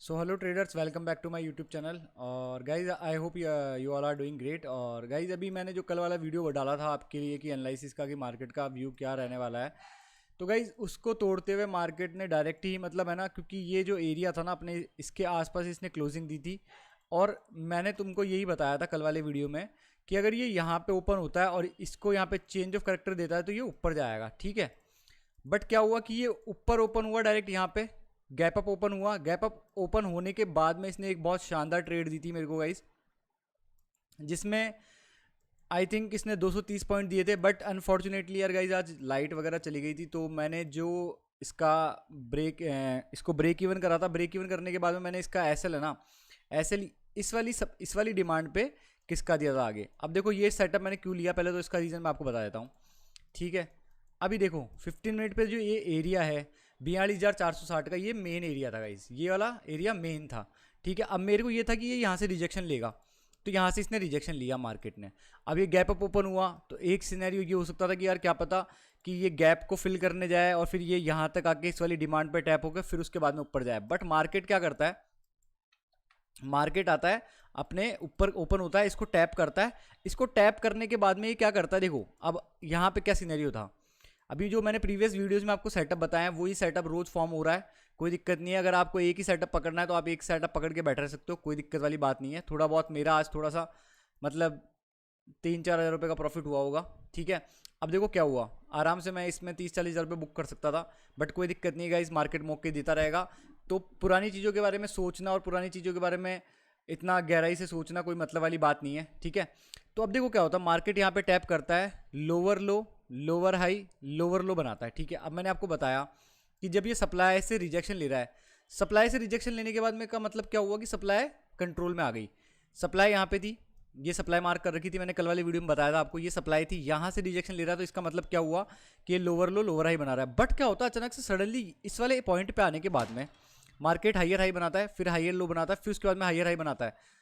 So hello traders, welcome back to my YouTube channel. और guys I hope you all are doing great. और guys अभी मैंने जो कल वाला वीडियो डाला था आपके लिए कि एनालिसिस का कि मार्केट का व्यू क्या रहने वाला है, तो गाइज उसको तोड़ते हुए मार्केट ने डायरेक्ट ही मतलब है ना, क्योंकि ये जो एरिया था ना अपने इसके आसपास इसने क्लोजिंग दी थी। और मैंने तुमको यही बताया था कल वाले वीडियो में कि अगर ये यहाँ पे ओपन होता है और इसको यहाँ पे चेंज ऑफ करेक्टर देता है तो ये ऊपर जाएगा, ठीक है। बट क्या हुआ कि ये ऊपर ओपन हुआ डायरेक्ट यहाँ पे, गैप अप ओपन हुआ। गैप अप ओपन होने के बाद में इसने एक बहुत शानदार ट्रेड दी थी मेरे को गाइस, जिसमें आई थिंक इसने 230 पॉइंट दिए थे। बट अनफॉर्चुनेटली यार गाइस आज लाइट वगैरह चली गई थी, तो मैंने जो इसका ब्रेक इसको ब्रेक इवन करा था, ब्रेक इवन करने के बाद में मैंने इसका एसएल है ना, एसएल इस वाली डिमांड पे किसका दिया था आगे। अब देखो ये सेटअप मैंने क्यों लिया, पहले तो इसका रीज़न मैं आपको बता देता हूँ, ठीक है। अभी देखो 15 मिनट पे जो ये एरिया है 42,460 का, ये मेन एरिया था गाइस, ये वाला एरिया मेन था, ठीक है। अब मेरे को ये था कि ये यहाँ से रिजेक्शन लेगा, तो यहाँ से इसने रिजेक्शन लिया मार्केट ने। अब ये गैप अप ओपन हुआ तो एक सिनेरियो ये हो सकता था कि यार क्या पता कि ये गैप को फिल करने जाए और फिर ये यहाँ तक आके इस वाली डिमांड पे टैप होकर फिर उसके बाद में ऊपर जाए। बट मार्केट क्या करता है, मार्केट आता है अपने ऊपर ओपन होता है, इसको टैप करता है। इसको टैप करने के बाद में ये क्या करता है, देखो अब यहाँ पे क्या सिनेरियो था। अभी जो मैंने प्रीवियस वीडियोस में आपको सेटअप बताया वही सेटअप रोज फॉर्म हो रहा है, कोई दिक्कत नहीं है। अगर आपको एक ही सेटअप पकड़ना है तो आप एक सेटअप पकड़ के बैठ रह सकते हो, कोई दिक्कत वाली बात नहीं है। थोड़ा बहुत मेरा आज थोड़ा सा मतलब 3-4 हज़ार रुपये का प्रॉफिट हुआ होगा, ठीक है। अब देखो क्या हुआ, आराम से मैं इसमें 30-40 हज़ार रुपये बुक कर सकता था, बट कोई दिक्कत नहीं है, इस मार्केट मौके देता रहेगा। तो पुरानी चीज़ों के बारे में सोचना और पुरानी चीज़ों के बारे में इतना गहराई से सोचना कोई मतलब वाली बात नहीं है, ठीक है। तो अब देखो क्या होता है, मार्केट यहाँ पे टैप करता है, लोअर लो लोअर हाई लोअर लो बनाता है, ठीक है। अब मैंने आपको बताया कि जब ये सप्लाई से रिजेक्शन ले रहा है, सप्लाई से रिजेक्शन लेने के बाद में का मतलब क्या हुआ कि सप्लाई कंट्रोल में आ गई। सप्लाई यहाँ पे थी, ये सप्लाई मार्क कर रखी थी, मैंने कल वाले वीडियो में बताया था आपको, ये सप्लाई थी, यहाँ से रिजेक्शन ले रहा है, तो इसका मतलब क्या हुआ कि ये लोअर लो लोअर हाई बना रहा है। बट क्या होता है अचानक से सडनली इस वाले पॉइंट पे आने के बाद में मार्केट हाइयर हाई बनाता है, फिर हाइयर लो बनाता है, फिर उसके बाद में हाइयर हाई बनाता है।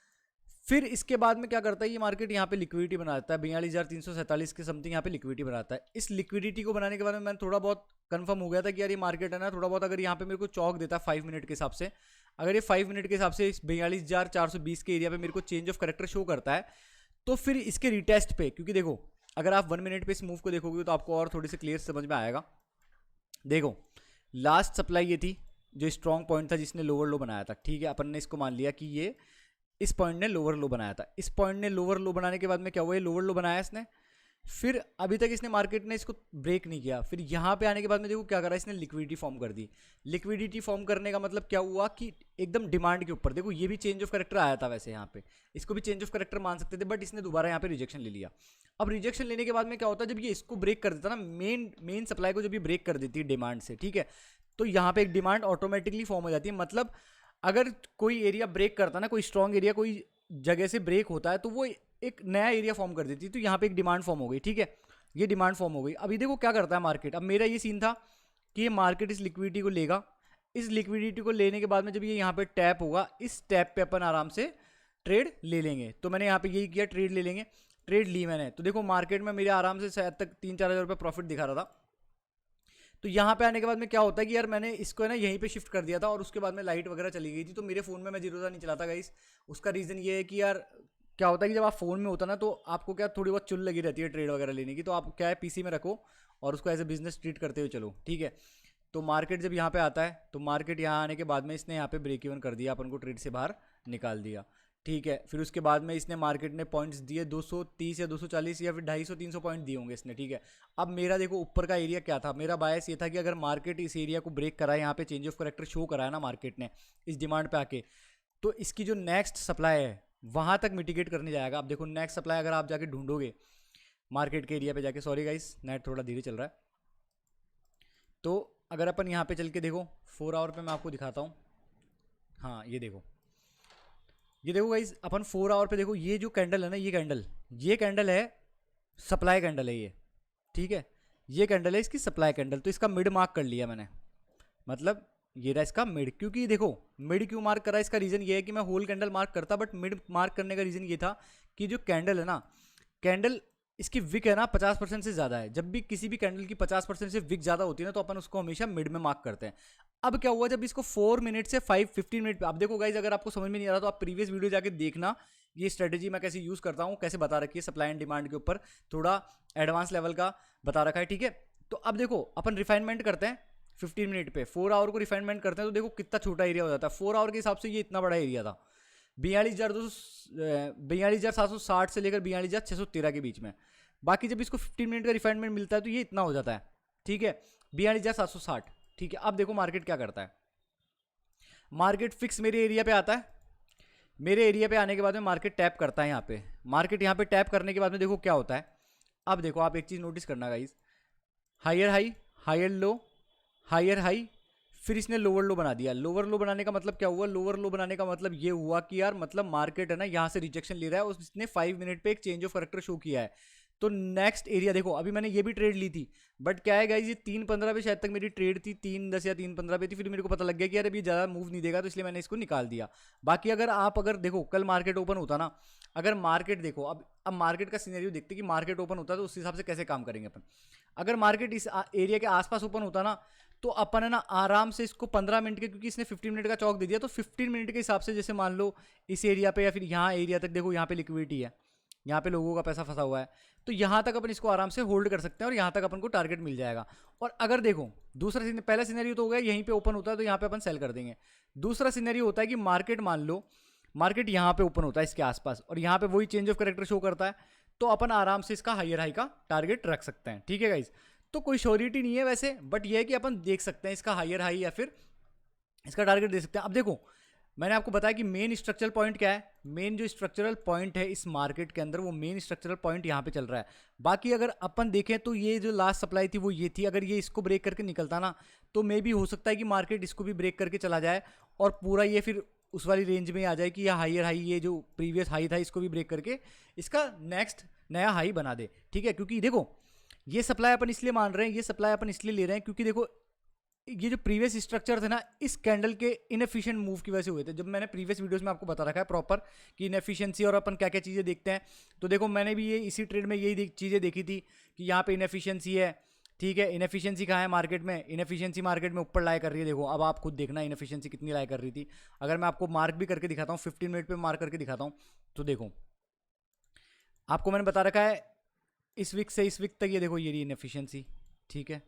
फिर इसके बाद में क्या करता है ये मार्केट यहाँ पे लिक्विडिटी बनाता है, 42,347 के समथिंग यहाँ पे लिक्विडिटी बनाता है। इस लिक्विडिटी को बनाने के बाद में मैंने थोड़ा बहुत कंफर्म हो गया था कि यार ये मार्केट है ना थोड़ा बहुत अगर यहाँ पे मेरे को चौक देता है 5 मिनट के हिसाब से, अगर ये 5 मिनट के हिसाब से इस 42,420 के एरिया पे मेरे को चेंज ऑफ करेक्टर शो करता है, तो फिर इसके रिटेस्ट पे, क्योंकि देखो अगर आप 1 मिनट पे इस मूव को देखोगे तो आपको और थोड़ी सी क्लियर समझ में आएगा। देखो लास्ट सप्लाई ये थी जो स्ट्रॉन्ग पॉइंट था जिसने लोअर लो बनाया था, ठीक है। अपन ने इसको मान लिया कि ये इस पॉइंट ने लोअर लो बनाया था। इस पॉइंट ने लोअर लो बनाने के बाद में क्या हुआ, ये लोअर लो बनाया इसने, फिर अभी तक इसने मार्केट ने इसको ब्रेक नहीं किया। फिर यहाँ पे आने के बाद में देखो क्या करा, इसने लिक्विडिटी फॉर्म कर दी। लिक्विडिटी फॉर्म करने का मतलब क्या हुआ कि एकदम डिमांड के ऊपर, देखो ये भी चेंज ऑफ करेक्टर आया था वैसे यहाँ पे, इसको भी चेंज ऑफ करेक्टर मान सकते थे, बट इसने दोबारा यहाँ पे रिजेक्शन ले लिया। अब रिजेक्शन लेने के बाद में क्या होता है, जब ये इसको ब्रेक कर देता ना, मेन सप्लाई को जब ये ब्रेक कर देती है डिमांड से, ठीक है, तो यहाँ पे एक डिमांड ऑटोमेटिकली फॉर्म हो जाती है। मतलब अगर कोई एरिया ब्रेक करता ना, कोई स्ट्रॉन्ग एरिया कोई जगह से ब्रेक होता है, तो वो एक नया एरिया फॉर्म कर देती है, तो यहाँ पे एक डिमांड फॉर्म हो गई, ठीक है। ये डिमांड फॉर्म हो गई। अभी देखो क्या करता है मार्केट, अब मेरा ये सीन था कि ये मार्केट इस लिक्विडिटी को लेगा, इस लिक्विडिटी को लेने के बाद में जब ये यहाँ पे टैप होगा, इस टैप पे अपन आराम से ट्रेड ले लेंगे। तो मैंने यहाँ पे यही किया, ट्रेड ले लेंगे। ट्रेड ली मैंने, तो देखो मार्केट में मेरे आराम से शायद तक 3-4 हज़ार रुपये प्रॉफिट दिखा रहा था। तो यहाँ पे आने के बाद में क्या होता है कि यार मैंने इसको है ना यहीं पे शिफ्ट कर दिया था, और उसके बाद में लाइट वगैरह चली गई थी, तो मेरे फ़ोन में मैं जीरो नहीं चलाता गाइस। उसका रीज़न ये है कि यार क्या होता है कि जब आप फ़ोन में होता ना तो आपको क्या थोड़ी बहुत चुल लगी रहती है ट्रेड वगैरह लेने की, तो आप क्या है पीसी में रखो और उसको एज ए बिजनेस ट्रीट करते हुए चलो, ठीक है। तो मार्केट जब यहाँ पे आता है, तो मार्केट यहाँ आने के बाद में इसने यहाँ पे ब्रेक इवन कर दिया, अपन को ट्रेड से बाहर निकाल दिया, ठीक है। फिर उसके बाद में इसने मार्केट ने पॉइंट्स दिए 230 या 240 या फिर 250-300 पॉइंट दिए होंगे इसने, ठीक है। अब मेरा देखो ऊपर का एरिया क्या था, मेरा बायस ये था कि अगर मार्केट इस एरिया को ब्रेक कराए, यहाँ पे चेंज ऑफ करेक्टर शो कराया ना मार्केट ने इस डिमांड पे आके, तो इसकी जो नेक्स्ट सप्लाई है वहाँ तक मिटिगेट करने जाएगा। अब देखो नेक्स्ट सप्लाई अगर आप जाके ढूंढोगे मार्केट के एरिया पे जाके, सॉरी गाइस नेट थोड़ा धीरे चल रहा है, तो अगर अपन यहाँ पे चल के देखो 4 आवर पे मैं आपको दिखाता हूँ। हाँ ये देखो गाइस, अपन 4 आवर पे देखो, ये जो कैंडल है ना, ये कैंडल है सप्लाई कैंडल है ये, ठीक है। ये कैंडल है इसकी सप्लाई कैंडल, तो इसका मिड मार्क कर लिया मैंने, मतलब ये रहा इसका मिड। क्योंकि देखो मिड क्यों मार्क करा, इसका रीज़न ये है कि मैं होल कैंडल मार्क करता, बट मिड मार्क करने का रीज़न ये था कि जो कैंडल है ना, कैंडल इसकी विक है ना 50% से ज़्यादा है। जब भी किसी भी कैंडल की 50% से विक ज़्यादा होती है ना तो अपन उसको हमेशा मिड में मार्क करते हैं। अब क्या हुआ, जब इसको 4 मिनट से 15 मिनट पे, आप देखो गाइज, अगर आपको समझ में नहीं आ रहा तो आप प्रीवियस वीडियो जाके देखना, ये स्ट्रेटेजी मैं कैसे यूज़ करता हूँ, कैसे बता रखी है सप्लाई एंड डिमांड के ऊपर, थोड़ा एडवांस लेवल का बता रखा है, ठीक है। तो अब देखो अपन रिफाइनमेंट करते हैं 15 मिनट पे, 4 आवर को रिफाइनमेंट करते हैं तो देखो कितना छोटा एरिया हो जाता है। 4 आवर के हिसाब से ये इतना बड़ा एरिया था, 42,760 से लेकर 42,613 के बीच में। बाकी जब इसको 15 मिनट का रिफाइनमेंट मिलता है तो ये इतना हो जाता है, ठीक है, 42,760, ठीक है। अब देखो मार्केट क्या करता है, मार्केट फिक्स मेरे एरिया पे आता है। मेरे एरिया पे आने के बाद में मार्केट टैप करता है यहाँ पे। मार्केट यहाँ पे टैप करने के बाद में देखो क्या होता है। अब देखो आप एक चीज़ नोटिस करना guys, higher high, higher low, higher high, फिर इसने लोअर लो बना दिया। लोअर लो बनाने का मतलब क्या हुआ, लोअर लो बनाने का मतलब ये हुआ कि यार मतलब मार्केट है ना यहाँ से रिजेक्शन ले रहा है, उसने 5 मिनट पे एक चेंज ऑफ करेक्टर शो किया है। तो नेक्स्ट एरिया देखो, अभी मैंने ये भी ट्रेड ली थी, बट क्या है गाइस, ये 3:15 पे शायद तक मेरी ट्रेड थी, 3:10 या 3:15 पे थी। फिर मेरे को पता लग गया कि यार अभी ज़्यादा मूव नहीं देगा, तो इसलिए मैंने इसको निकाल दिया। बाकी अगर देखो कल मार्केट ओपन होता ना, अगर मार्केट देखो अब मार्केट का सिनेरियो देखते कि मार्केट ओपन होता है तो उस हिसाब से कैसे काम करेंगे अपन। अगर मार्केट इस एरिया के आसपास ओपन होता ना तो अपन है ना आराम से इसको 15 मिनट के, क्योंकि इसने 15 मिनट का चौक दे दिया, तो 15 मिनट के हिसाब से जैसे मान लो इस एरिया पे या फिर यहाँ एरिया तक, देखो यहाँ पे लिक्विडिटी है, यहाँ पे लोगों का पैसा फंसा हुआ है, तो यहाँ तक अपन इसको आराम से होल्ड कर सकते हैं और यहाँ तक अपन को टारगेट मिल जाएगा। और अगर देखो पहला सिनेरियो तो हो गया यहीं पे ओपन होता है तो यहाँ पे अपन सेल कर देंगे। दूसरा सिनेरियो होता है कि मार्केट मान लो मार्केट यहाँ पे ओपन होता है इसके आसपास और यहाँ पे वही चेंज ऑफ करेक्टर शो करता है, तो अपन आराम से इसका हायर हाई का टारगेट रख सकते हैं, ठीक है गाइज। तो कोई श्योरिटी नहीं है वैसे, बट ये है कि अपन देख सकते हैं इसका हायर हाई या फिर इसका टारगेट दे सकते हैं। अब देखो मैंने आपको बताया कि मेन स्ट्रक्चरल पॉइंट क्या है, मेन जो स्ट्रक्चरल पॉइंट है इस मार्केट के अंदर वो मेन स्ट्रक्चरल पॉइंट यहाँ पे चल रहा है। बाकी अगर अपन देखें तो ये जो लास्ट सप्लाई थी वो ये थी, अगर ये इसको ब्रेक करके निकलता ना तो मे भी हो सकता है कि मार्केट इसको भी ब्रेक करके चला जाए और पूरा ये फिर उस वाली रेंज में आ जाए कि यह हायर हाई, ये जो प्रीवियस हाई था इसको भी ब्रेक करके इसका नेक्स्ट नया हाई बना दे, ठीक है। क्योंकि देखो ये सप्लाई अपन इसलिए मान रहे हैं, ये सप्लाई अपन इसलिए ले रहे हैं क्योंकि देखो ये जो प्रीवियस स्ट्रक्चर थे ना इस कैंडल के इनएफिशिएंट मूव की वजह से हुए थे। जब मैंने प्रीवियस वीडियोस में आपको बता रखा है प्रॉपर कि इनएफिशिएंसी और अपन क्या क्या चीज़ें देखते हैं, तो देखो मैंने भी ये इसी ट्रेड में यही चीज़ें देखी थी कि यहाँ पे इनएफिशिएंसी है, ठीक है। इनएफिशिएंसी कहाँ है मार्केट में, इनएफिशिएंसी मार्केट में ऊपर लाई कर रही है। देखो अब आप खुद देखना इनएफिशिएंसी कितनी लाई कर रही थी। अगर मैं आपको मार्क भी करके दिखाता हूँ, 15 मिनट पर मार्क करके दिखाता हूँ, तो देखो आपको मैंने बता रखा है इस वीक से इस वीक तक, ये देखो ये रही इनएफिशिएंसी, ठीक है।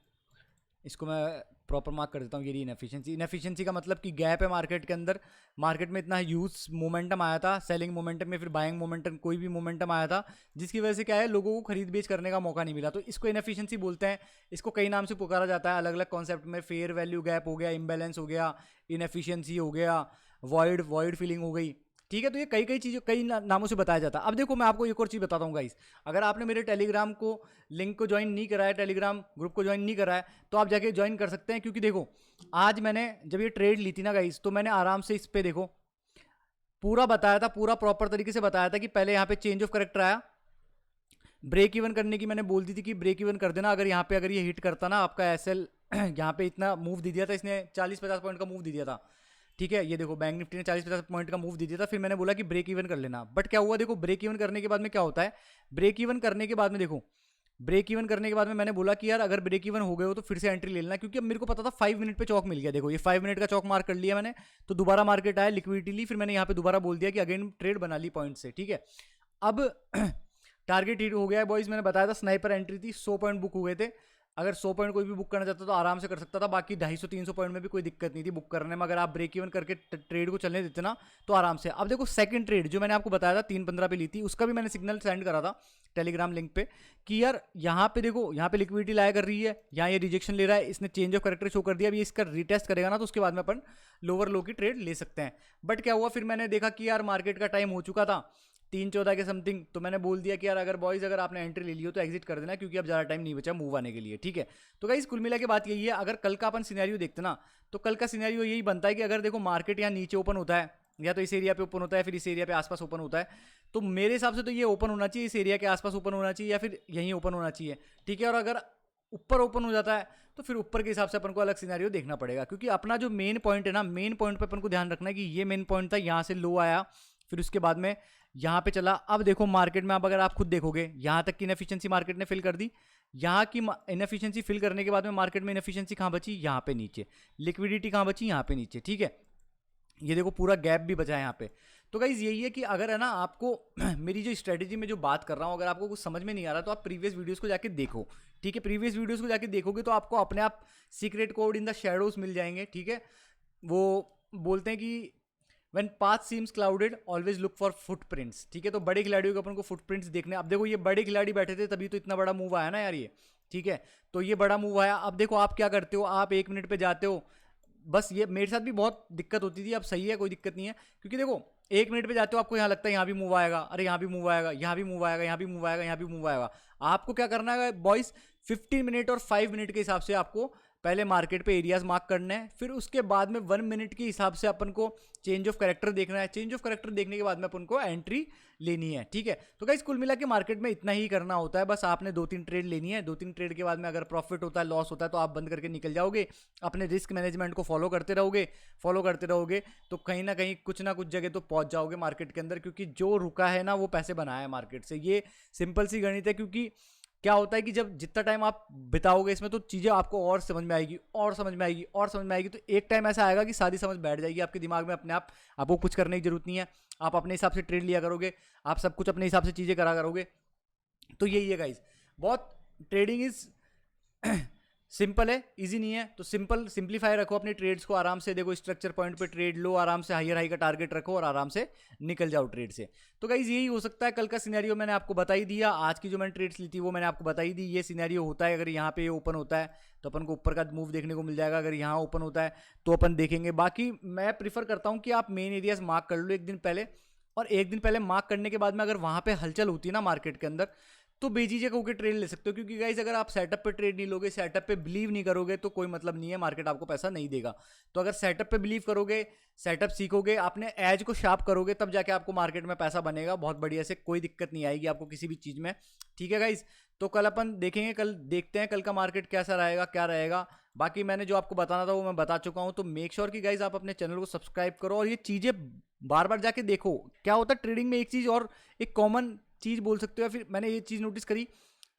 इसको मैं प्रॉपर मार्क कर देता हूँ, ये रही इनएफिशिएंसी। इनएफिशिएंसी का मतलब कि गैप है मार्केट के अंदर, मार्केट में इतना ह्यूज मोमेंटम आया था, सेलिंग मोमेंटम में फिर बाइंग मोमेंटम, कोई भी मोमेंटम आया था जिसकी वजह से क्या है लोगों को खरीद बेच करने का मौका नहीं मिला, तो इसको इनएफिशिएंसी बोलते हैं। इसको कई नाम से पुकारा जाता है अलग अलग कॉन्सेप्ट में, फेयर वैल्यू गैप हो गया, इम्बैलेंस हो गया, इनएफिशिएंसी हो गया, वॉइड फीलिंग हो गई, ठीक है। तो ये कई चीज़ों कई नामों से बताया जाता है। अब देखो मैं आपको एक और चीज़ बताता हूँ गाइस, अगर आपने मेरे टेलीग्राम को लिंक को ज्वाइन नहीं करा है, टेलीग्राम ग्रुप को ज्वाइन नहीं करा है, तो आप जाके ज्वाइन कर सकते हैं। क्योंकि देखो आज मैंने जब ये ट्रेड ली थी ना गाइस, तो मैंने आराम से इस पर देखो पूरा बताया था, पूरा प्रॉपर तरीके से बताया था कि पहले यहाँ पे चेंज ऑफ करेक्टर आया, ब्रेक इवन करने की मैंने बोल दी थी कि ब्रेक इवन कर देना। अगर यहाँ पे अगर ये हिट करता ना आपका एसएल, यहाँ पे इतना मूव दे दिया था इसने, 40-50 पॉइंट का मूव दे दिया था, ठीक है। ये देखो बैंक निफ्टी ने 40-50 पॉइंट का मूव दे दिया था, फिर मैंने बोला कि ब्रेक इवन कर लेना। बट क्या हुआ देखो, ब्रेक इवन करने के बाद में क्या होता है, ब्रेक इवन करने के बाद में देखो, ब्रेक इवन करने के बाद में मैंने बोला कि यार अगर ब्रेक इवन हो गए हो तो फिर से एंट्री ले लेना, क्योंकि अब मेरे को पता था 5 मिनट पे चौक मिल गया। देखो ये 5 मिनट का चौक मार्क कर लिया मैंने, तो दोबारा मार्केट आया, लिक्विडिटी ली, फिर मैंने यहाँ पे दोबारा बोल दिया कि अगेन ट्रेड बना ली पॉइंट से, ठीक है। अब टारगेट हिट हो गया है बॉयज, मैंने बताया था स्नाइपर एंट्री थी, 100 पॉइंट बुक हुए थे। अगर 100 पॉइंट कोई भी बुक करना चाहता तो आराम से कर सकता था, बाकी 250-300 पॉइंट में भी कोई दिक्कत नहीं थी बुक करने में, अगर आप ब्रेक इवन करके ट्रेड को चलने देते ना तो आराम से। अब देखो सेकंड ट्रेड जो मैंने आपको बताया था 3:15 पे ली थी, उसका भी मैंने सिग्नल सेंड करा था टेलीग्राम लिंक पे कि यार यहाँ पे देखो, यहाँ पे लिक्विडिटी लाया कर रही है, यहाँ ये रिजेक्शन ले रहा है, इसने चेंज ऑफ करेक्टर शो कर दिया, अभी इसका रिटेस्ट करेगा ना तो उसके बाद में अपन लोअर लो की ट्रेड ले सकते हैं। बट क्या हुआ, फिर मैंने देखा कि यार मार्केट का टाइम हो चुका था 3:14 के समथिंग, तो मैंने बोल दिया कि यार अगर बॉयज अगर आपने एंट्री ले ली हो तो एग्जिट कर देना, क्योंकि अब ज़्यादा टाइम नहीं बचा मूव आने के लिए, ठीक है। तो गाइस कुल मिला के बात यही है, अगर कल का अपन सिनेरियो देखते ना तो कल का सिनेरियो यही बनता है कि अगर देखो मार्केट यहाँ नीचे ओपन होता है, या तो इस एरिया पे ओपन होता है, फिर इस एरिया पे आसपास ओपन होता है, तो मेरे हिसाब से तो ये ओपन होना चाहिए, इस एरिया के आसपास ओपन होना चाहिए या फिर यहीं ओपन होना चाहिए, ठीक है। और अगर ऊपर ओपन हो जाता है तो फिर ऊपर के हिसाब से अपन को अलग सिनेरियो देखना पड़ेगा, क्योंकि अपना जो मेन पॉइंट है ना, मेन पॉइंट पे अपन को ध्यान रखना है कि ये मेन पॉइंट था, यहाँ से लो आया, फिर उसके बाद में यहाँ पे चला। अब देखो मार्केट में, अब अगर आप खुद देखोगे यहाँ तक की इनएफिशिएंसी मार्केट ने फिल कर दी। यहाँ की इनएफिशिएंसी फिल करने के बाद में मार्केट में इनएफिशिएंसी कहाँ बची, यहाँ पे नीचे। लिक्विडिटी कहाँ बची, यहाँ पे नीचे, ठीक है। ये देखो पूरा गैप भी बचा है यहाँ पे। तो गाइज यही है कि अगर है ना आपको मेरी जो स्ट्रेटेजी में जो बात कर रहा हूँ, अगर आपको कुछ समझ में नहीं आ रहा तो आप प्रीवियस वीडियोस को जाके देखो, ठीक है। प्रीवियस वीडियोस को जाके देखोगे तो आपको अपने आप secret code in the shadows मिल जाएंगे, ठीक है। वो बोलते हैं कि when path seems clouded always look for footprints, ठीक है। तो बड़े खिलाड़ियों के अपन को फुटप्रिंट्स देखने। अब देखो ये बड़े खिलाड़ी बैठे थे तभी तो इतना बड़ा मूव आया ना यार ये, ठीक है। तो ये बड़ा मूव आया। अब देखो आप क्या करते हो, आप 1 मिनट पे जाते हो, बस ये मेरे साथ भी बहुत दिक्कत होती थी, अब सही है, कोई दिक्कत नहीं है। क्योंकि देखो 1 मिनट पे जाते हो, आपको यहाँ लगता है यहाँ भी मूव आएगा, अरे यहाँ भी मूव आएगा, यहाँ भी मूव आएगा, यहाँ भी मूव आएगा, यहाँ भी मूव आएगा। आपको क्या करना है बॉयज, 15 मिनट और 5 मिनट के हिसाब से आपको पहले मार्केट पे एरियाज मार्क करना है। फिर उसके बाद में 1 मिनट के हिसाब से अपन को चेंज ऑफ कैरेक्टर देखना है। चेंज ऑफ कैरेक्टर देखने के बाद में अपन को एंट्री लेनी है, ठीक है। तो गाइस कुल मिला के मार्केट में इतना ही करना होता है, बस आपने 2-3 ट्रेड लेनी है। 2-3 ट्रेड के बाद में अगर प्रॉफिट होता है, लॉस होता है, तो आप बंद करके निकल जाओगे। अपने रिस्क मैनेजमेंट को फॉलो करते रहोगे तो कहीं ना कुछ जगह तो पहुंच जाओगे मार्केट के अंदर। क्योंकि जो रुका है ना वो पैसे बनाया है मार्केट से, ये सिंपल सी गणित है। क्योंकि क्या होता है कि जब जितना टाइम आप बिताओगे इसमें तो चीज़ें आपको और समझ में आएगी, तो एक टाइम ऐसा आएगा कि सारी समझ बैठ जाएगी आपके दिमाग में अपने आप। आपको कुछ करने की जरूरत नहीं है, आप अपने हिसाब से ट्रेड लिया करोगे, आप सब कुछ अपने हिसाब से चीज़ें करा करोगे। तो यही है गाइज, बहुत ट्रेडिंग इज सिंपल है, इजी नहीं है। तो सिंप्लीफाई रखो अपने ट्रेड्स को, आराम से देखो स्ट्रक्चर पॉइंट पे ट्रेड लो, आराम से हायर हाई का टारगेट रखो और आराम से निकल जाओ ट्रेड से। तो गाइज यही हो सकता है। कल का सिनेरियो मैंने आपको बता ही दिया, आज की जो मैंने ट्रेड्स ली थी वो मैंने आपको बता ही दी। ये सिनेरियो होता है, अगर यहाँ पे ये ओपन होता है तो अपन को ऊपर का मूव देखने को मिल जाएगा, अगर यहाँ ओपन होता है तो अपन देखेंगे। बाकी मैं प्रीफर करता हूँ कि आप मेन एरियाज मार्क कर लो 1 दिन पहले, और 1 दिन पहले मार्क करने के बाद में अगर वहाँ पे हलचल होती है ना मार्केट के अंदर, तो बेझिझक होकर ट्रेड ले सकते हो। क्योंकि गाइस अगर आप सेटअप पे ट्रेड नहीं लोगे, सेटअप पे बिलीव नहीं करोगे तो कोई मतलब नहीं है, मार्केट आपको पैसा नहीं देगा। तो अगर सेटअप पे बिलीव करोगे, सेटअप सीखोगे, अपने एज को शार्प करोगे, तब जाके आपको मार्केट में पैसा बनेगा बहुत बढ़िया से। कोई दिक्कत नहीं आएगी आपको किसी भी चीज़ में, ठीक है गाइस। तो कल अपन देखेंगे, कल देखते हैं कल का मार्केट कैसा रहेगा, क्या रहेगा। बाकी मैंने जो आपको बताना था वो मैं बता चुका हूँ। तो मेक श्योर कि गाइस आप अपने चैनल को सब्सक्राइब करो और ये चीज़ें बार बार जाके देखो। क्या होता है ट्रेडिंग में, एक चीज़ और एक कॉमन चीज़ बोल सकते हो, या फिर मैंने ये चीज़ नोटिस करी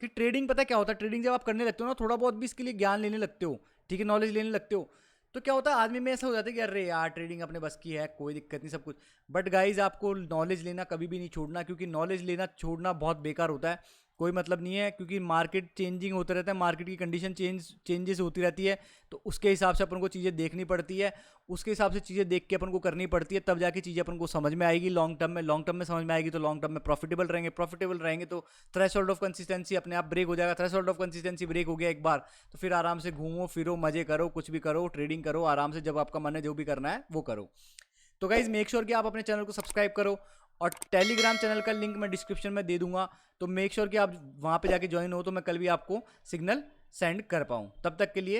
कि ट्रेडिंग, पता है क्या होता है, ट्रेडिंग जब आप करने लगते हो ना, थोड़ा बहुत भी इसके लिए ज्ञान लेने लगते हो, ठीक है, नॉलेज लेने लगते हो, तो क्या होता है आदमी में ऐसा हो जाता है कि अरे यार ट्रेडिंग अपने बस की है, कोई दिक्कत नहीं सब कुछ। बट गाइज आपको नॉलेज लेना कभी भी नहीं छोड़ना, क्योंकि नॉलेज लेना छोड़ना बहुत बेकार होता है, कोई मतलब नहीं है। क्योंकि मार्केट चेंजिंग होता रहता है, मार्केट की कंडीशन चेंजेस होती रहती है, तो उसके हिसाब से अपन को चीज़ें देखनी पड़ती है, उसके हिसाब से चीज़ें देख के अपन को करनी पड़ती है, तब जाके चीज़ें अपन को समझ में आएगी लॉन्ग टर्म में समझ में आएगी। तो लॉन्ग टर्म में प्रॉफिटेबल रहेंगे तो थ्रेशोल्ड ऑफ कंसिस्टेंसी अपने आप ब्रेक हो जाएगा। थ्रेशोल्ड ऑफ कंसिस्टेंसी ब्रेक हो गया एक बार तो फिर आराम से घूमो फिरो, मजे करो, कुछ भी करो, ट्रेडिंग करो आराम से, जब आपका मन है जो भी करना है वो करो। तो गाइज मेक श्योर कि आप अपने चैनल को सब्सक्राइब करो, और टेलीग्राम चैनल का लिंक मैं डिस्क्रिप्शन में दे दूंगा, तो मेक श्योर कि आप वहाँ पे जाके ज्वाइन हो, तो मैं कल भी आपको सिग्नल सेंड कर पाऊँ। तब तक के लिए